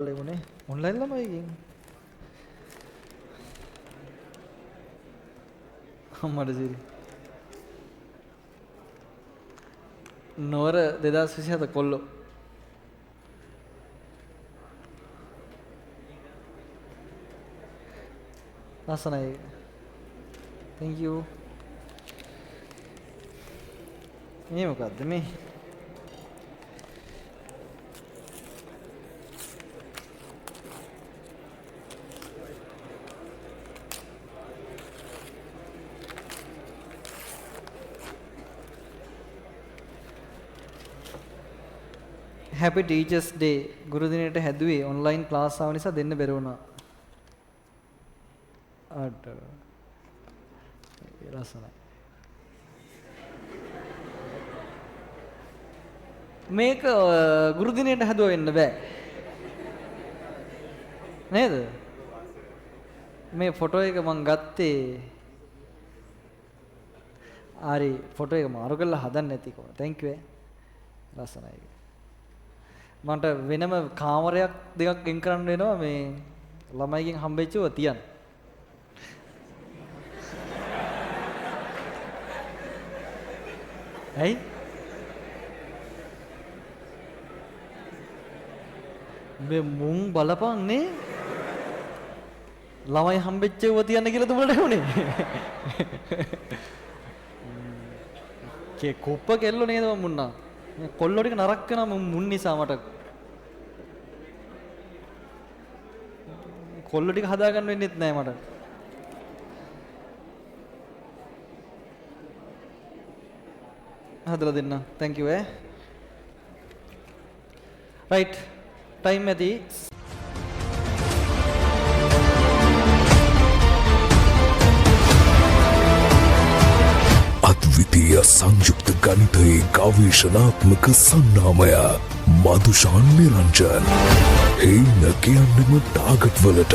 ලැබුණේ ඔන්ලයින් ළමයිකින් අම්මට සිරි නොවර 2027 කොල්ලෝ ලස්සනයි thank you මේ මොකද්ද මේ Happy Teachers Day ගුරු දිනයට හැදුවේ ඔන්ලයින් ක්ලාස් ආව නිසා දෙන්න බැරි වුණා. අට රසණයි. මේක ගුරු දිනයට හැදුව වෙන්න බෑ. නේද? මේ ෆොටෝ එක මං ගත්තේ හරි ෆොටෝ එක මාරු කරලා හදන්න නැති කොහොමද? thank you රසණයි. මන්ට වෙනම කාමරයක් දෙකක් ගෙන් කරන්න වෙනවා මේ ළමයිගෙන් හම්බෙච්චව තියන්න. ඇයි? මේ මුං බලපන් නේ. ළමයි හම්බෙච්චව තියන්න කියලා දුබලට උනේ. කේ කොප්ප කෙල්ලෝ නේද මුන්නා. මේ කොල්ලෝ ටික නරක කරන මුන් නිසා මට කොල්ලෝ ටික හදාගන්න වෙන්නෙත් නෑ මට. හදලා දෙන්න. thank you right time ඇති අද්විතීය සංයුක්ත ගණිතයේ ගවේෂණාත්මක සංනාමය මදුෂාන් නිරංජන් එයින කියන්නම ටාගට් වලට